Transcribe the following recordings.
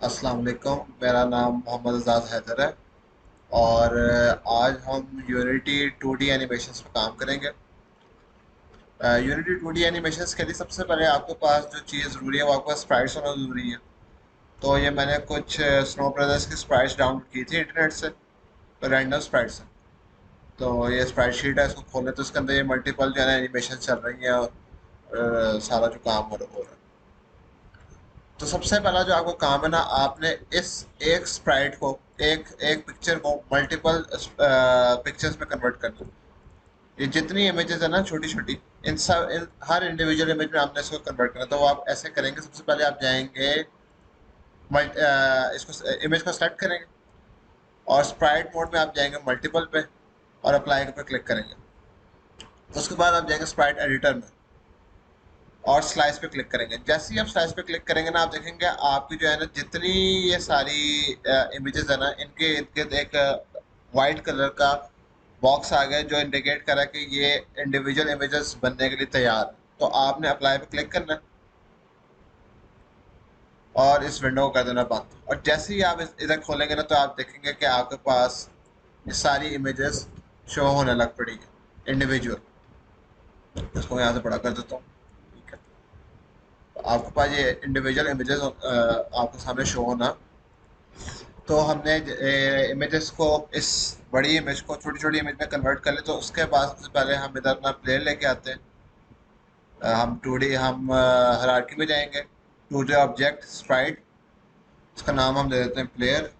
अस्सलाम वालेकुम। मेरा नाम मोहम्मद एजाज हैदर है और आज हम यूनिटी 2D एनिमेशंस पर काम करेंगे। यूनिटी 2D एनिमेशंस के लिए सबसे पहले आपके पास जो चीज़ ज़रूरी है वो आपके पास स्प्राइट्स होना ज़रूरी है। तो ये मैंने कुछ स्नो ब्रदर्स की स्प्राइट्स डाउनलोड की थी इंटरनेट से, रैंडम स्प्राइट्स हैं। तो ये स्प्राइट शीट है, इसको खोलें तो इसके अंदर ये मल्टीपल जो है ना एनिमेशन चल रही हैं और सारा जो काम हो रहा है। तो सबसे पहला जो आपको काम है ना, आपने इस एक स्प्राइट को, एक एक पिक्चर को मल्टीपल पिक्चर्स में कन्वर्ट करना है। ये जितनी इमेजेस है ना छोटी छोटी, इन हर इंडिविजुअल इमेज में आपने इसको कन्वर्ट करना है। तो वो आप ऐसे करेंगे, सबसे पहले आप जाएंगे इसको इमेज को सेलेक्ट करेंगे और स्प्राइट मोड में आप जाएंगे मल्टीपल पे और अप्लाई पे क्लिक करेंगे। उसके बाद आप जाएंगे स्प्राइट एडिटर में और स्लाइस पे क्लिक करेंगे। जैसे ही आप स्लाइस पे क्लिक करेंगे ना, आप देखेंगे आपकी जो है ना जितनी ये सारी इमेजेस है ना, इनके इर्द गिर्द एक वाइट कलर का बॉक्स आ गया जो इंडिकेट करा कि ये इंडिविजुअल इमेजेस बनने के लिए तैयार है। तो आपने अप्लाई पे क्लिक करना है और इस विंडो को कर देना बंद। और जैसे ही आप इधर खोलेंगे ना, तो आप देखेंगे कि आपके पास ये सारी इमेजेस शो होने लग पड़ी है इंडिविजुअल। इसको यहाँ से बड़ा कर देता हूँ। ठीक है, तो आपके पास ये इंडिविजुअल इमेजेस आपके सामने शो होना। तो हमने इमेजेस को, इस बड़ी इमेज को छोटी छोटी इमेज में कन्वर्ट कर ले, तो उसके बाद सबसे पहले हम इधर अपना प्लेयर लेके आते हैं। हम 2D, हम हायरार्की में जाएंगे, 2D ऑब्जेक्ट स्प्राइट, इसका नाम हम दे देते हैं प्लेयर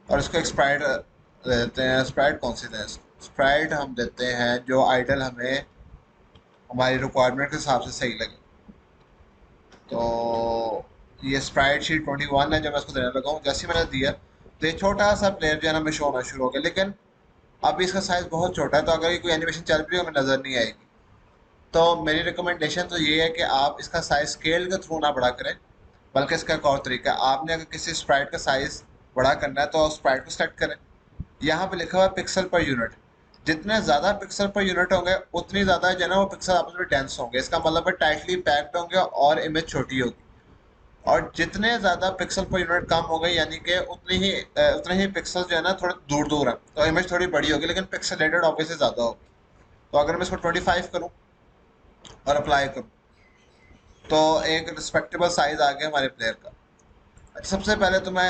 और इसको एक स्प्राइट दे देते हैं। स्प्राइट कौन सी दें? स्प्राइट हम देते हैं जो आइडल हमें हमारी रिक्वायरमेंट के हिसाब से सही लगे। तो ये स्प्राइट शीट 21 है जो मैं इसको देने लगा हूँ। जैसे ही मैंने दिया तो ये छोटा सा प्लेयर जो है ना हमें शो होना शुरू हो गया, लेकिन अभी इसका साइज बहुत छोटा है, तो अगर ये कोई एनिमेशन चल रही है हमें नज़र नहीं आएगी। तो मेरी रिकमेंडेशन तो ये है कि आप इसका साइज स्केल के थ्रू ना बड़ा करें, बल्कि इसका एक और तरीका है। आपने अगर किसी स्प्राइट का साइज बड़ा करना है तो स्प्राइट को सेलेक्ट करें। यहाँ पे लिखा हुआ है पिक्सल पर यूनिट। जितने ज़्यादा पिक्सल पर यूनिट होंगे उतनी ज़्यादा जो है ना वो पिक्सल आपस में डेंस होंगे। इसका मतलब है टाइटली पैक्ड होंगे और इमेज छोटी होगी। और जितने ज़्यादा पिक्सल पर यूनिट कम हो गए, यानी कि उतने ही पिक्सल जो है ना थोड़े दूर दूर हैं, तो इमेज थोड़ी बड़ी होगी लेकिन पिक्सलेटेड ऑब्वियसली ज़्यादा होगी। तो अगर मैं इसको 25 करूँ और अप्लाई करूँ, तो एक रिस्पेक्टेबल साइज आ गया हमारे प्लेयर का। अच्छा, सबसे पहले तो मैं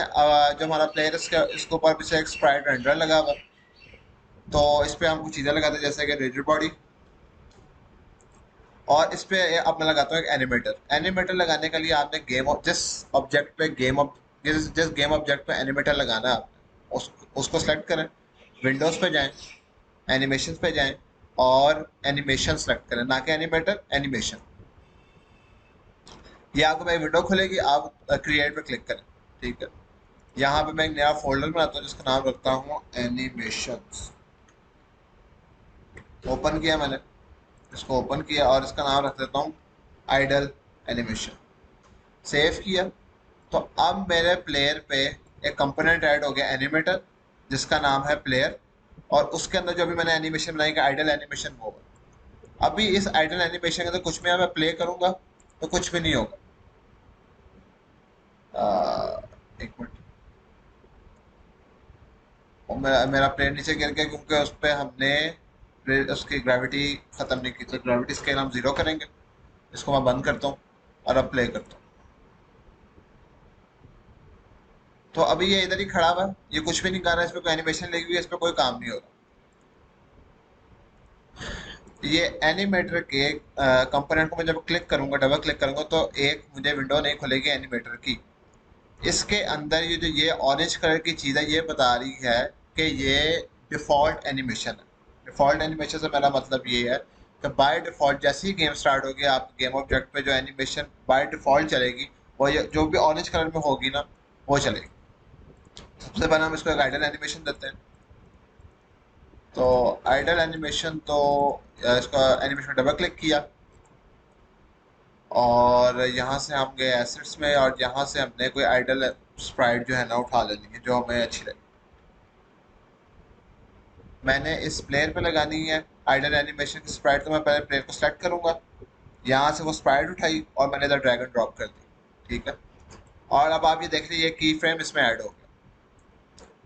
जो हमारा प्लेयर इसके ऊपर पीछे एक स्प्राइट रेंडर लगा हुआ है, तो इस पर हम कुछ चीज़ें लगाते हैं जैसे कि रिजिड बॉडी। और इस पे अब मैं लगाता हूँ एक एनिमेटर। एनिमेटर लगाने के लिए आपने जिस ऑब्जेक्ट पे जिस गेम ऑब्जेक्ट पे एनिमेटर लगाना है आपने उसको सेलेक्ट करें, विंडोज पे जाएं, एनिमेशन पे जाएं और एनिमेशन सेलेक्ट करें, ना कि एनिमेटर, एनिमेशन। ये आपको एक विंडो खुलेगी, आप क्रिएट पे क्लिक करें। ठीक है, यहाँ पे मैं एक नया फोल्डर बनाता हूँ जिसका नाम रखता हूँ एनिमेशंस। ओपन किया मैंने, इसको ओपन किया और इसका नाम रख देता हूँ आइडल एनिमेशन। सेव किया। तो अब मेरे प्लेयर पे एक कंपोनेंट ऐड हो गया एनिमेटर, जिसका नाम है प्लेयर। और उसके अंदर जो भी मैंने एनिमेशन बनाई कि आइडल एनिमेशन, वो अभी इस आइडल एनिमेशन के अंदर कुछ भी मैं प्ले करूंगा तो कुछ भी नहीं होगा। एक मिनट, और मेरा प्लेयर नीचे गिर गया क्योंकि उस पर हमने उसकी ग्रेविटी ख़त्म नहीं की। तो ग्रेविटी स्केल हम ज़ीरो करेंगे। इसको मैं बंद करता हूँ और अब प्ले करता हूँ। तो अभी ये इधर ही खड़ा हुआ है, ये कुछ भी नहीं कर रहा है, इस पर कोई एनिमेशन लगी हुई है, इस पर कोई काम नहीं हो रहा। ये एनिमेटर के कंपोनेंट को मैं जब क्लिक करूंगा, डबल क्लिक करूंगा, तो एक मुझे विंडो नहीं खुलेगी एनिमेटर की। इसके अंदर ये जो ये ऑरेंज कलर की चीज़ है, ये बता रही है कि ये डिफ़ॉल्ट एनिमेशन है। डिफ़ॉल्ट एनिमेशन से मेरा मतलब ये है कि बाय डिफ़ॉल्ट जैसे ही गेम स्टार्ट होगी, आप गेम ऑब्जेक्ट पे जो एनिमेशन बाय डिफ़ॉल्ट चलेगी, वो जो भी ऑरेंज कलर में होगी ना, वो चलेगी। सबसे पहले हम इसको एक आइडल एनिमेशन देते हैं। तो आइडल एनिमेशन, तो इसका एनिमेशन डबल क्लिक किया और यहाँ से हम गए एसेट्स में और यहाँ से हमने कोई आइडल स्प्राइट जो है ना उठा लेनी है जो हमें अच्छी लगे। मैंने इस प्लेयर पे लगानी है आइडल एनिमेशन की स्प्राइट, तो मैं पहले प्लेयर को सेलेक्ट करूंगा। यहाँ से वो स्प्राइट उठाई और मैंने इधर ड्रैग एंड ड्रॉप कर दी। ठीक है, और अब आप ये देख लीजिए की फ्रेम इसमें ऐड हो गया।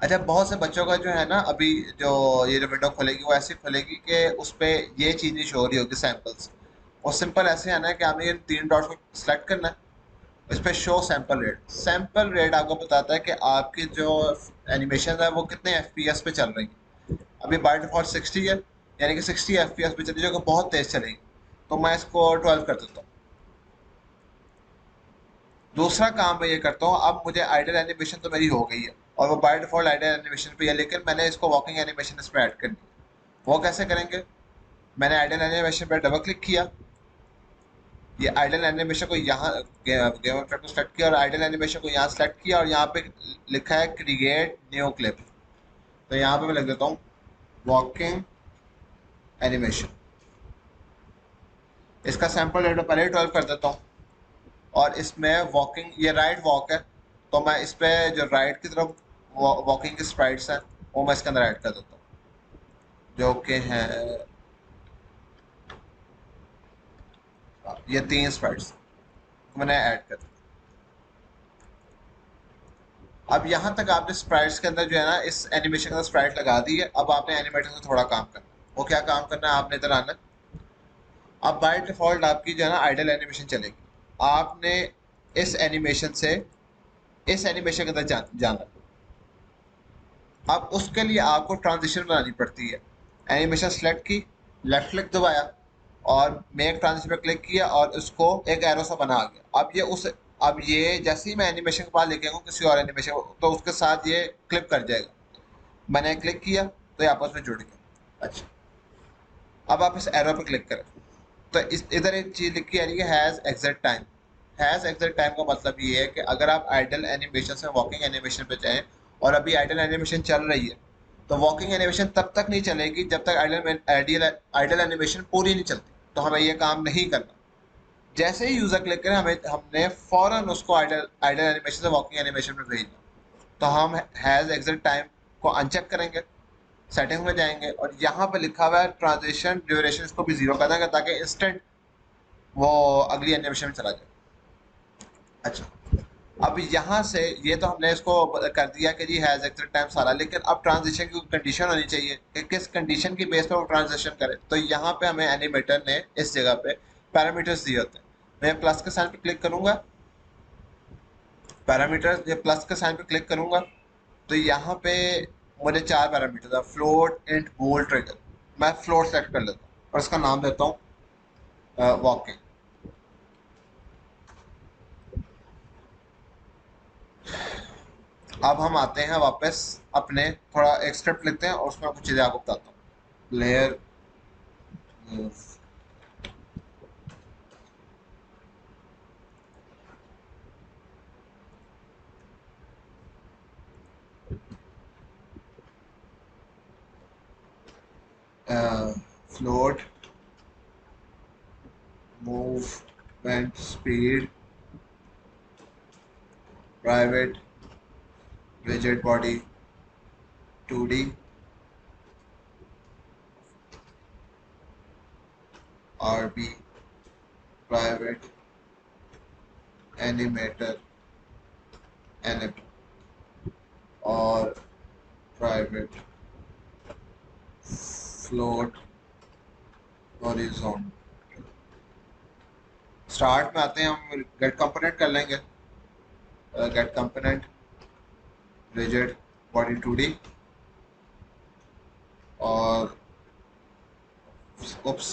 अच्छा, बहुत से बच्चों का जो है ना, अभी जो ये जो विंडो खुलेगी वो ऐसी खुलेगी कि उस पर ये चीज़ नहीं शो हो रही होगी, सैम्पल्स। और सिंपल ऐसे है ना कि आपने ये 3 डॉट्स को सिलेक्ट करना है, इस पर show sample rate. Sample rate आपको बताता है कि आपकी जो एनिमेशन है वो कितने FPS पे चल रही है। अभी बाय डिफॉल्ट 60 है, यानी कि 60 FPS पे चल रही है, जो कि बहुत तेज़ चलेगी। तो मैं इसको 12 कर देता हूँ। दूसरा काम मैं ये करता हूँ, अब मुझे आइडल एनिमेशन तो मेरी हो गई है और वो बाय डिफॉल्ट आइडल एनिमेशन पे है, लेकिन मैंने इसको वॉकिंग एनिमेशन इसमें ऐड करनी है। वो कैसे करेंगे? मैंने आइडल एनिमेशन पे डबल क्लिक किया, ये आइडल एनिमेशन को यहाँ गेम ऑफ को सेलेक्ट किया और आइडल एनिमेशन को यहाँ सेलेक्ट किया और यहाँ पे लिखा है क्रिएट न्यू क्लिप। तो यहाँ पे मैं लिख देता हूँ वॉकिंग एनिमेशन। इसका सैंपल रेट पहले ही 12 कर देता हूँ। और इसमें वॉकिंग, ये राइट वॉक है, तो मैं इस पे जो राइट की तरफ वॉकिंग की स्प्राइट्स हैं वो मैं इसके अंदर ऐड कर देता हूँ, जो कि है ये 3 स्प्राइट्स मैंने ऐड कर दिया। अब यहाँ तक आपने स्प्राइट्स के अंदर जो है ना, इस एनिमेशन के अंदर स्प्राइट लगा दी है। अब आपने एनिमेटर से थोड़ा काम करना है। वो क्या काम करना है, आपने इधर आना है। अब बाय डिफॉल्ट आपकी जो है ना आइडल एनिमेशन चलेगी। आपने इस एनिमेशन से इस एनिमेशन के अंदर जाना। अब उसके लिए आपको ट्रांजिशन बनानी पड़ती है। एनिमेशन सेलेक्ट की, लेफ्ट क्लिक दबाया और मेक ट्रांजिशन पे क्लिक किया और उसको एक एरो सा बना आ गया। अब ये जैसे ही मैं एनिमेशन के बाद लेके आऊँ किसी और एनिमेशन, तो उसके साथ ये क्लिप कर जाएगा। मैंने क्लिक किया तो ये आपस में जुड़ गया। अच्छा, अब आप इस एरो पे क्लिक करें तो इस इधर एक चीज़ लिखी आ रही है, has exact time. Has exact time का मतलब ये है कि अगर आप आइडल एनिमेशन से वॉकिंग एनिमेशन पे जाएं और अभी आइडल एनिमेशन चल रही है, तो वॉकिंग एनिमेशन तब तक नहीं चलेगी जब तक आइडल आइडल एनिमेशन पूरी नहीं चलती। तो हमें ये काम नहीं करना। जैसे ही यूज़र क्लिक करें, हमने फ़ौरन उसको आइडल आइडल एनिमेशन से वॉकिंग एनिमेशन में भेजना। तो हम हैज़ एग्जैक्ट टाइम को अनचेक करेंगे, सेटिंग में जाएंगे और यहाँ पे लिखा हुआ है ट्रांजिशन ड्यूरेशन, इसको भी 0 कर देंगे ताकि इंस्टेंट वो अगली एनिमेशन में चला जाए। अच्छा, अब यहाँ से ये तो हमने इसको कर दिया कि जी हैज़ एग्जिट टाइम सारा, लेकिन अब ट्रांजिशन की कंडीशन होनी चाहिए कि किस कंडीशन की बेस पे वो ट्रांजिशन करे। तो यहाँ पे हमें एनिमेटर ने इस जगह पे पैरामीटर्स दिए होते हैं। मैं प्लस के साइन पे क्लिक करूंगा, पैरामीटर्स, ये प्लस के साइन पे क्लिक करूंगा तो यहाँ पे मुझे 4 पैरामीटर्स है, फ्लोट, इंट, बोल, ट्रिगर। मैं फ्लोट सेलेक्ट कर लेता हूँ और इसका नाम देता हूँ वॉकिंग। अब हम आते हैं वापस अपने, थोड़ा एक स्क्रिप्ट लिखते हैं और उसमें कुछ चीज़ें आपको बताता हूँ। Layer move, float, movement speed, private, विजेट body, 2D, RB, private, animator, anim और प्राइवेट, फ्लोट, हॉरिजॉन्टल। स्टार्ट में आते हैं, हम गेट कंपोनेंट कर लेंगे। गेट कंपोनेंट, विजेट बॉडी 2D और उप्स,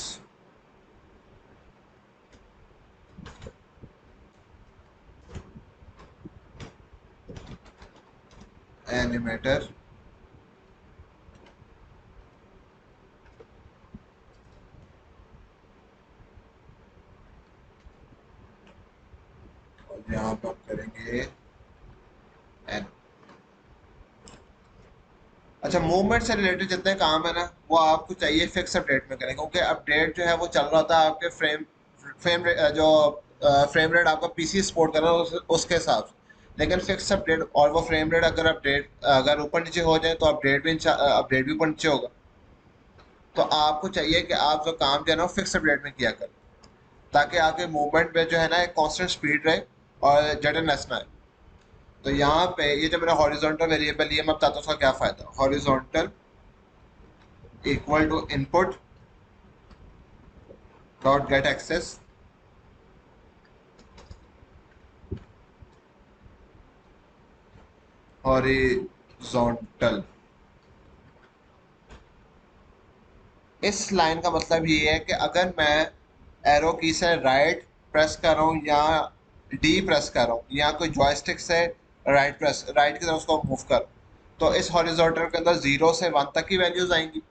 एनिमेटर, और यहाँ पर हम करेंगे एन। अच्छा, मूवमेंट से रिलेटेड जितने काम है ना, वो आपको चाहिए फिक्स अपडेट में करें, क्योंकि अपडेट जो है वो चल रहा होता है आपके फ्रेम फ्रेम जो फ्रेम रेट आपका पीसी सपोर्ट कर रहा है उसके हिसाब से। लेकिन फिक्स अपडेट और वो फ्रेम रेट अगर ऊपर नीचे हो जाए तो अपडेट भी ऊपर नीचे होगा। तो आपको चाहिए कि आप जो काम जो है ना वो फिक्स अपडेट में किया करें, ताकि आपके मूवमेंट में जो है ना एक कांस्टेंट स्पीड रहे और जडननेस ना आए। तो यहाँ पे ये जो मेरा हॉरिजॉन्टल वेरिएबल ये मैं बताता हूँ उसका क्या फ़ायदा। Horizontal equal to input dot get axis horizontal. इस लाइन का मतलब ये है कि अगर मैं एरो की से राइट प्रेस कर रहा हूँ या डी प्रेस कर रहा हूँ या कोई जॉयस्टिक से राइट की तरफ उसको मूव कर, तो इस हॉरिजॉन्टल के अंदर 0 से 1 तक की वैल्यूज आएंगी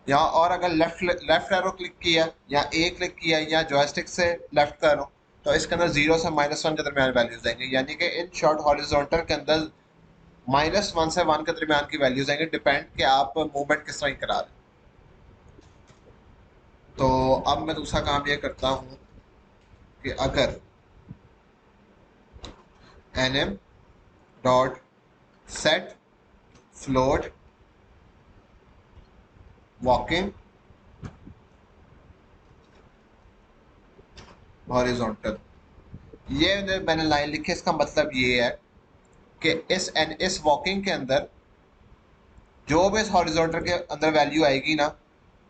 यहाँ। और अगर लेफ्ट लेफ्ट एरो क्लिक किया या ए क्लिक किया या जॉयस्टिक से लेफ्ट कर रहा हूँ तो इसके अंदर 0 से -1 के दरमियान वैल्यूज आएंगे। यानी कि इन शॉर्ट हॉरिजॉन्टल के अंदर -1 से 1 के दरमियान की वैल्यूज आएंगे, डिपेंड कि आप मूवमेंट किस तरह की करा रहे हैं। तो अब मैं दूसरा काम ये करता हूँ कि अगर nm dot set float walking horizontal, ये जो मैंने लाइन लिखी है इसका मतलब ये है कि इस वॉकिंग के अंदर जो भी इस हॉरिजॉन्टल के अंदर वैल्यू आएगी ना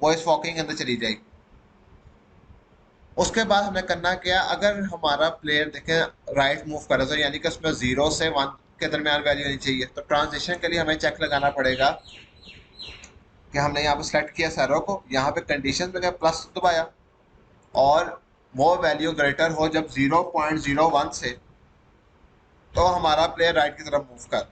वो इस वॉकिंग के अंदर चली जाएगी। उसके बाद हमने करना क्या, अगर हमारा प्लेयर देखें राइट मूव कर रहा है तो यानी कि उसमें 0 से 1 के दरमियान वैल्यू होनी चाहिए। तो ट्रांजिशन के लिए हमें चेक लगाना पड़ेगा कि हमने यहाँ पे सेलेक्ट किया सैरो को, यहाँ पे कंडीशन पे गया प्लस दबाया और वो वैल्यू ग्रेटर हो जब 0.01 से, तो हमारा प्लेयर राइट की तरफ मूव कर।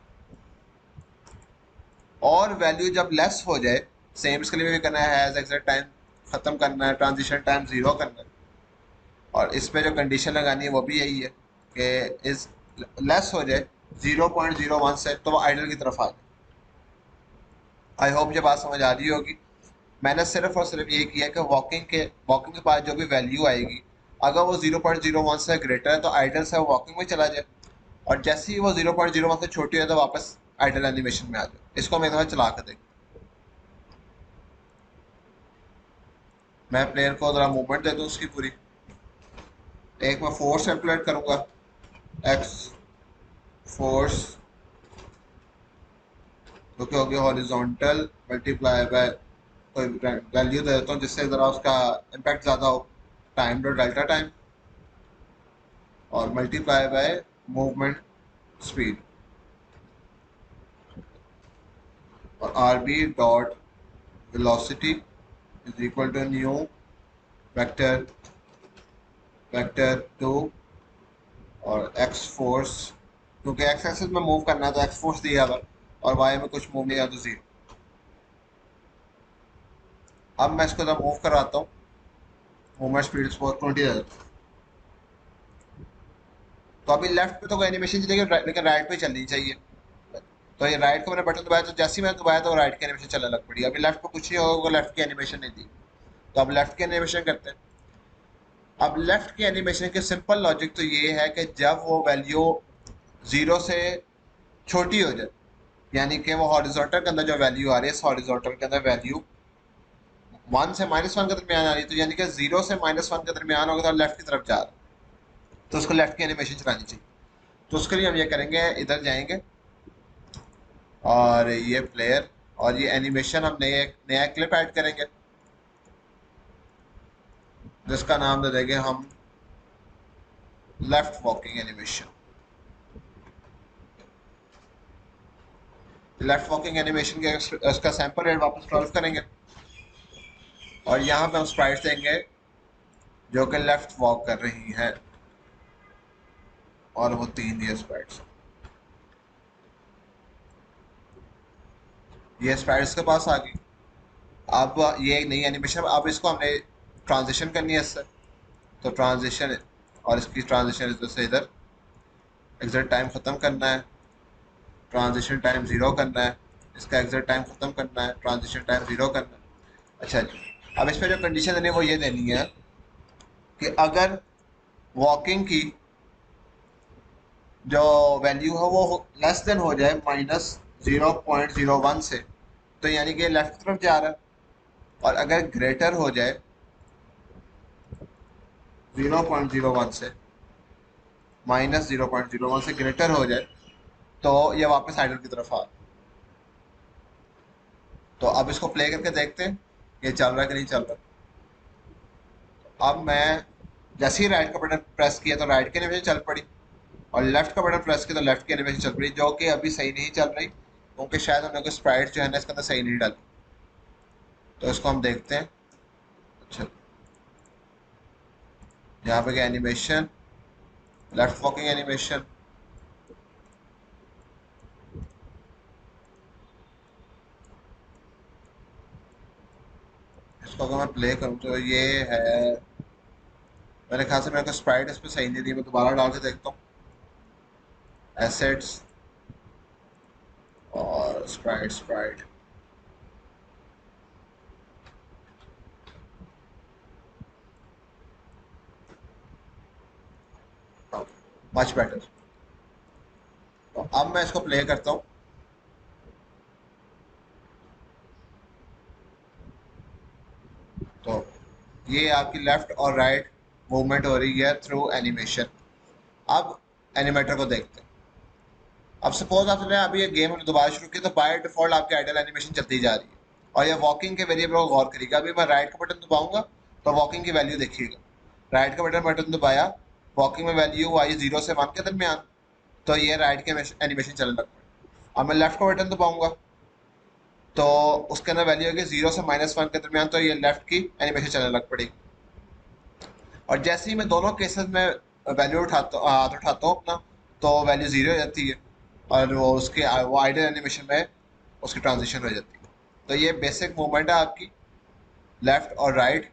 और वैल्यू जब लेस हो जाए, सेम इसके लिए भी करना है, एज एग्जैक्ट टाइम ख़त्म करना है, ट्रांजिशन टाइम 0 करना है। और इस पे जो कंडीशन लगानी है वो भी यही है कि इस लेस हो जाए 0.01 से तो वो आइडल की तरफ आ जाए। आई होप ये बात समझ आ रही होगी। मैंने सिर्फ और सिर्फ ये किया कि वॉकिंग के बाद जो भी वैल्यू आएगी अगर वो 0.01 से ग्रेटर है तो आइडल से वो वॉकिंग में चला जाए, और जैसे ही वो 0.01 से छोटी है तो वापस आइडल एनिमेशन में आ जाए। इसको मैं एक दफ़ा चला कर देख, मैं प्लेयर को ज़रा मूवमेंट दे दूँ उसकी पूरी। एक मैं फोर्स एम्प्लॉय करूँगा, एक्स फोर्स जो कि होगी हॉरिजॉन्टल मल्टीप्लाई बाय कोई वैल्यू दे देता हूँ जिससे ज़रा उसका इम्पैक्ट ज़्यादा हो, टाइम डॉट डेल्टा टाइम और मल्टीप्लाई बाय मूवमेंट स्पीड, और R B dot velocity is equal to new vector vector 2 और एक्स फोर्स, क्योंकि एक्स एक्सिस में मूव करना है तो एक्स फोर्स दिया हुआ और वाई में कुछ मूव नहीं है तो 0। अब मैं इसको जब मूव करवाता हूँ, मूवमेंट स्पीड स्पोर्ट 20 है। तो अभी लेफ्ट पे तो कोई एनिमेशन चलेगी लेकिन राइट पे चलनी चाहिए। तो ये राइट को मैंने बटन दबाया तो जैसे ही मैंने दबाया तो राइट की एनिमेशन चलने लग पड़ी। अभी लेफ्ट पे कुछ नहीं होगा, लेफ्ट की एनिमेशन नहीं दी। तो अब लेफ्ट की एनिमेशन करते हैं। अब लेफ्ट की एनिमेशन के सिंपल लॉजिक तो ये है कि जब वो वैल्यू 0 से छोटी हो जाए, यानी कि वो हॉरिजॉन्टल के अंदर जो वैल्यू आ रही है, इस हॉरिजॉन्टल के अंदर वैल्यू 1 से -1 के दरमियान आ रही है, तो यानी कि 0 से -1 के दरमियान होगा तो लेफ्ट की तरफ जा रहा है, तो उसको लेफ्ट की एनिमेशन चलानी चाहिए। तो उसके लिए हम ये करेंगे, इधर जाएंगे और ये प्लेयर और ये एनिमेशन हम नया क्लिप ऐड करेंगे जिसका नाम दे देंगे हम left walking animation. Left walking animation के इसका सैंपल रेट वापस 12 करेंगे और यहाँ पे हम स्प्राइट्स देंगे जो कि लेफ्ट वॉक कर रही हैं और वो 3 ये स्प्राइट्स, ये स्प्राइट्स के पास आ गई। अब ये एक नई एनिमेशन, अब इसको हमने ट्रांजिशन करनी है इससे। तो ट्रांजिशन और इसकी ट्रांजिशन इधर से इधर एग्जैक्ट टाइम ख़त्म करना है, ट्रांजिशन टाइम 0 करना है, इसका एग्जैक्ट टाइम ख़त्म करना है, ट्रांजिशन टाइम 0 करना है। अच्छा जी, अब इस पर जो कंडीशन देनी है वो ये देनी है कि अगर वॉकिंग की जो वैल्यू है वो लेस देन हो जाए -0.01 से, तो यानी कि लेफ्ट की तरफ जा रहा है। और अगर ग्रेटर हो जाए 0.01 से, -0.01 से ग्रेटर हो जाए तो ये वापस आइडल की तरफ आ रहा है। तो अब इसको प्ले करके देखते हैं ये चल रहा है कि नहीं चल रहा। अब मैं जैसे ही राइट का बटन प्रेस किया तो राइट की एनिमेशन चल पड़ी, और लेफ्ट का बटन प्रेस किया तो लेफ्ट की एनिमेशन चल पड़ी, जो कि अभी सही नहीं चल रही क्योंकि शायद उन्होंने कोई स्प्राइट जो है ना इसके अंदर सही नहीं डाली। तो इसको हम देखते हैं। अच्छा, यहाँ पे क्या एनिमेशन, लेफ्ट वॉकिंग एनिमेशन। इसको अगर मैं प्ले करूँ तो ये है, मेरे ख्याल से मेरे को स्प्राइट इस पर सही नहीं दी, मैं दोबारा डाल के देखता हूँ। एसेट्स और स्प्राइट स्प्राइट, मच बेटर। तो अब मैं इसको प्ले करता हूँ। तो ये आपकी लेफ्ट और राइट मूवमेंट हो रही है थ्रू एनिमेशन। अब एनिमेटर को देखते हैं। अब सपोज आपने अभी ये गेम दोबारा शुरू की तो बाय डिफॉल्ट आपकी आइडल एनिमेशन चलती जा रही है, और ये वॉकिंग के वेरिएबल को गौर करिएगा। अभी मैं राइट का बटन दबाऊंगा तो वॉकिंग की वैल्यू देखिएगा, राइट का बटन दबाया, वॉकिंग में वैल्यू आई 0 से 1 के दरमियान, तो ये राइट के एनिमेशन चलने लग पड़े। अब मैं लेफ्ट का बटन दबाऊंगा तो उसके अंदर वैल्यू होगी 0 से -1 के दरमियान, तो ये लेफ्ट की एनिमेशन चलने लग पड़ेगी। और जैसे ही मैं दोनों केसेस में वैल्यू उठाता हाथ उठाता हूँ अपना, तो वैल्यू 0 हो जाती है, और वो उसके वो आइडल एनिमेशन में उसकी ट्रांजिशन हो जाती है। तो ये बेसिक मूवमेंट है आपकी लेफ्ट और राइट